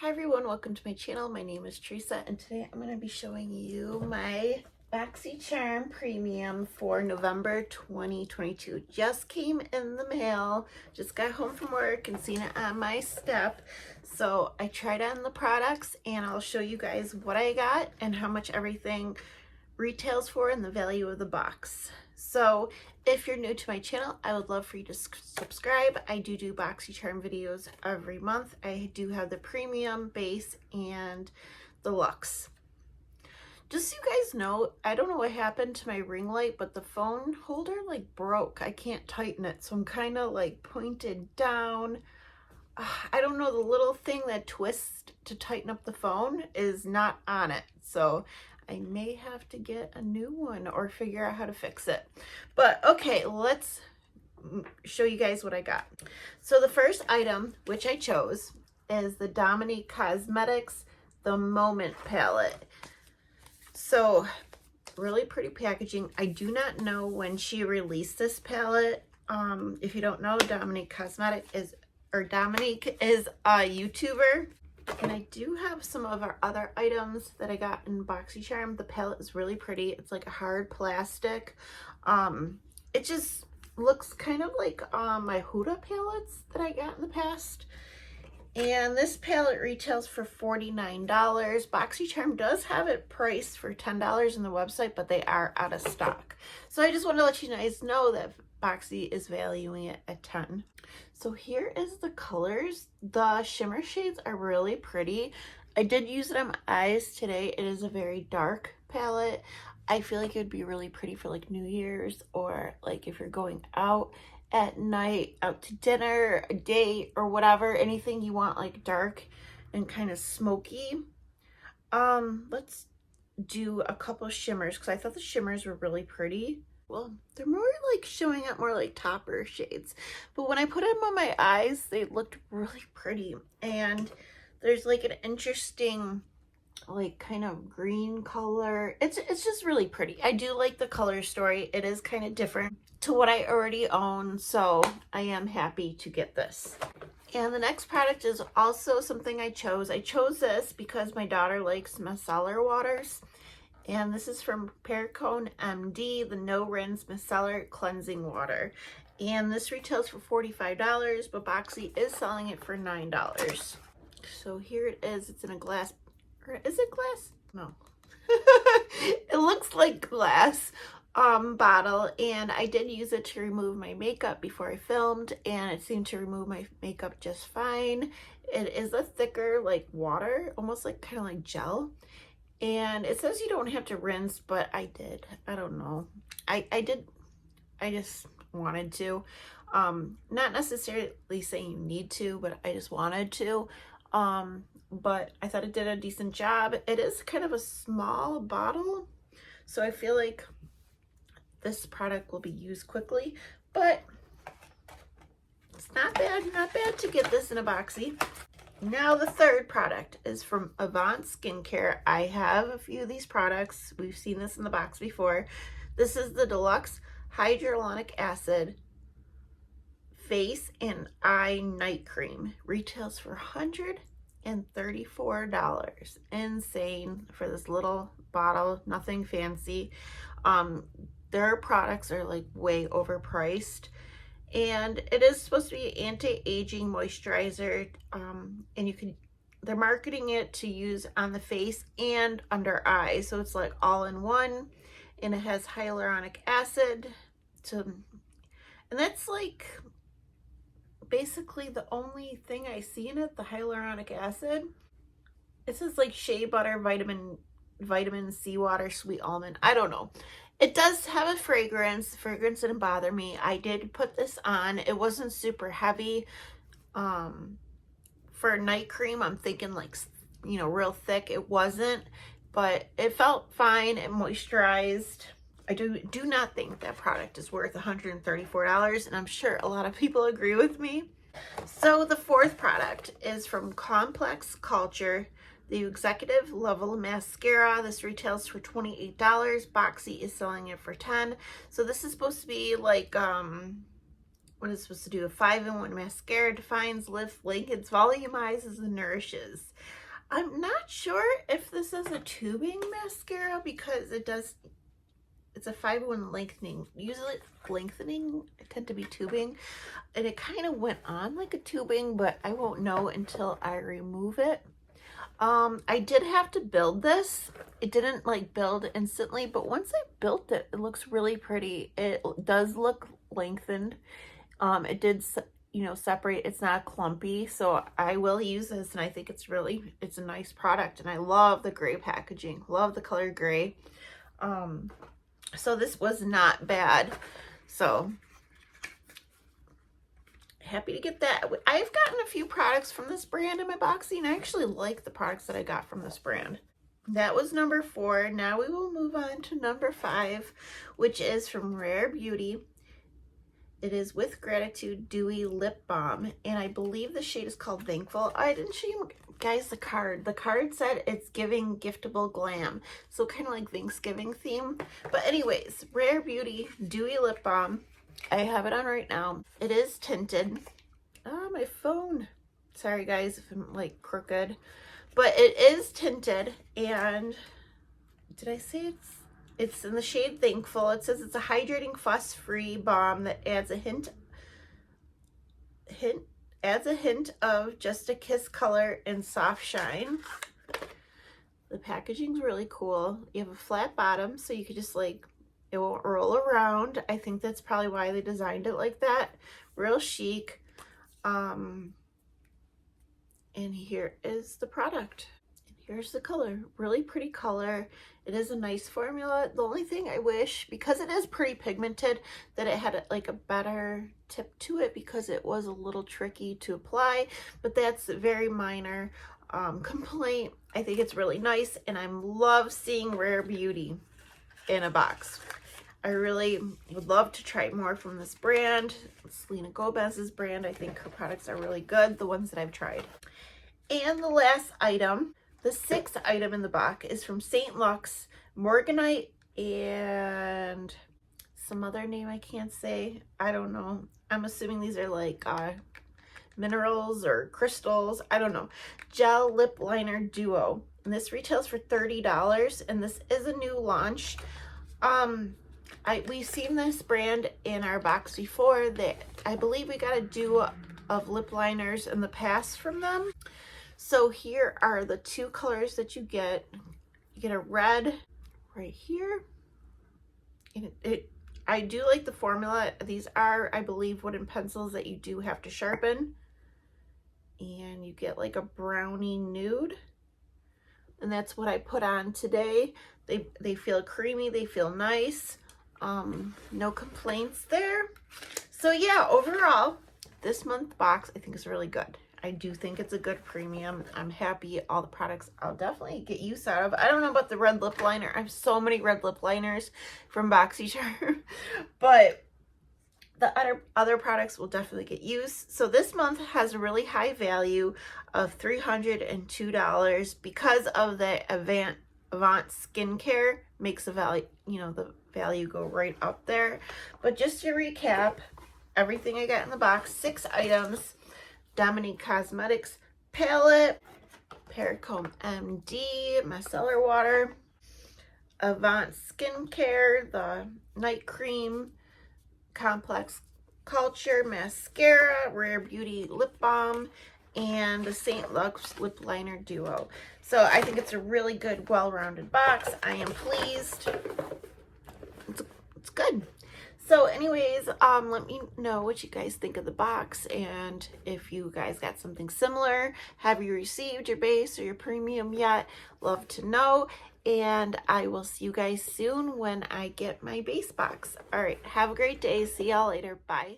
Hi everyone, welcome to my channel. My name is Teresa and today I'm going to be showing you my Boxycharm Premium for November 2022. Just came in the mail, just got home from work and seen it on my step. So I tried on the products and I'll show you guys what I got and how much everything retails for and the value of the box. So if you're new to my channel, I would love for you to subscribe. I do Boxycharm videos every month. I do have the premium, base, and deluxe. Just so you guys know, I don't know what happened to my ring light, but the phone holder like broke. I can't tighten it, so I'm kind of like pointed down. I don't know, the little thing that twists to tighten up the phone is not on it. So I may have to get a new one or figure out how to fix it. But okay, let's show you guys what I got. So the first item, which I chose, is the Dominique Cosmetics The Moment palette. So really pretty packaging. I do not know when she released this palette. If you don't know, Dominique is a YouTuber. And I do have some of our other items that I got in Boxycharm. The palette is really pretty. It's like a hard plastic. It just looks kind of like my Huda palettes that I got in the past. And this palette retails for $49. Boxycharm does have it priced for $10 on the website, but they are out of stock. So I just want to let you guys know that Boxy is valuing it at $10. So here is the colors. The shimmer shades are really pretty. I did use it on my eyes today. It is a very dark palette. I feel like it would be really pretty for like New Year's, or like if you're going out at night, out to dinner, a date, or whatever, anything you want like dark and kind of smoky. Let's do a couple shimmers because I thought the shimmers were really pretty. Well, they're more like showing up more like topper shades, but when I put them on my eyes, they looked really pretty. And there's like an interesting like kind of green color. It's just really pretty. I do like the color story. It is kind of different to what I already own, so I am happy to get this. And the next product is also something I chose. I chose this because my daughter likes micellar waters. And this is from Perricone MD, the No Rinse Micellar Cleansing Water. And this retails for $45, but Boxy is selling it for $9. So here it is. It's in a glass. Or is it glass? No. It looks like glass bottle, and I did use it to remove my makeup before I filmed, and it seemed to remove my makeup just fine. It is a thicker like water, almost like kind of like gel. And it says you don't have to rinse, but I did. I don't know. I did. I just wanted to. Not necessarily saying you need to, but I just wanted to. But I thought it did a decent job. It is kind of a small bottle, so I feel like this product will be used quickly, but it's not bad to get this in a Boxy. Now the third product is from Avant Skincare. I have a few of these products. We've seen this in the box before. This is the Deluxe Hyaluronic Acid Face and Eye Night Cream. Retails for $134. Insane for this little bottle. Nothing fancy. Their products are like way overpriced. And it is supposed to be anti-aging moisturizer, and they're marketing it to use on the face and under eyes, so it's like all in one. And it has hyaluronic acid, and that's like basically the only thing I see in it, the hyaluronic acid. It says like shea butter, vitamin C water, sweet almond. I don't know. It does have a fragrance. The fragrance didn't bother me. I did put this on. It wasn't super heavy. For a night cream, I'm thinking like, you know, real thick. It wasn't, but it felt fine. It moisturized. I do not think that product is worth $134, and I'm sure a lot of people agree with me. So the fourth product is from Complex Culture, the Executive Level Mascara. This retails for $28. Boxy is selling it for $10. So this is supposed to be like what it's supposed to do. A 5-in-1 mascara, defines, lifts, lengthens, volumizes, and nourishes. I'm not sure if this is a tubing mascara because it's a 5-in-1 lengthening. Usually lengthening tend to be tubing, and it kind of went on like a tubing, but I won't know until I remove it. I did have to build this. It didn't like build instantly, but once I built it, it looks really pretty. It does look lengthened. It did, you know, separate. It's not clumpy, so I will use this, and I think it's a nice product, and I love the gray packaging. Love the color gray. So this was not bad. So happy to get that. I've gotten a few products from this brand in my Boxy, and I actually like the products that I got from this brand. That was number 4. Now we will move on to number 5, which is from Rare Beauty. It is With Gratitude Dewy Lip Balm, and I believe the shade is called Thankful. I didn't show you guys the card. The card said it's giving giftable glam, so kind of like Thanksgiving theme. But anyways, Rare Beauty Dewy Lip Balm. I have it on right now. It is tinted. Oh, my phone. Sorry guys if I'm like crooked, but it is tinted. And did I say it's in the shade Thankful? It says it's a hydrating, fuss-free balm that adds a hint of Just a Kiss color and soft shine. The packaging's really cool. You have a flat bottom, so you could just like, it won't roll around. I think that's probably why they designed it like that. Real chic. And here is the product. And here's the color. Really pretty color. It is a nice formula. The only thing I wish, because it is pretty pigmented, that it had like a better tip to it, because it was a little tricky to apply, but that's a very minor complaint. I think it's really nice, and I love seeing Rare Beauty in a box. I really would love to try more from this brand. Selena Gomez's brand. I think her products are really good, the ones that I've tried. And the last item, the 6th item in the box, is from St. Luxe, Morganite, and some other name I can't say. I don't know. I'm assuming these are like minerals or crystals. I don't know. Gel Lip Liner Duo. And this retails for $30, and this is a new launch. We've seen this brand in our box before. That I believe we got a duo of lip liners in the past from them. So here are the 2 colors that you get. You get a red right here. And I do like the formula. These are, I believe, wooden pencils that you do have to sharpen. And you get like a brownie nude. And that's what I put on today. They feel creamy, they feel nice. No complaints there. So yeah, overall, this month box I think is really good. I do think it's a good premium. I'm happy. All the products I'll definitely get use out of. I don't know about the red lip liner. I have so many red lip liners from Boxycharm, but the other products will definitely get use. So this month has a really high value of $302 because of the Avant skincare. Makes the value, you know, the value go right up there. But just to recap, everything I got in the box, 6 items: Dominique Cosmetics palette, Pericomb MD micellar water, Avant skincare, the night cream, Complex Culture mascara, Rare Beauty lip balm, and the St. Luxe lip liner duo. So I think it's a really good, well-rounded box. I am pleased. It's good. So anyways, let me know what you guys think of the box, and if you guys got something similar. Have you received your base or your premium yet? Love to know. And I will see you guys soon when I get my base box. All right, have a great day. See y'all later. Bye.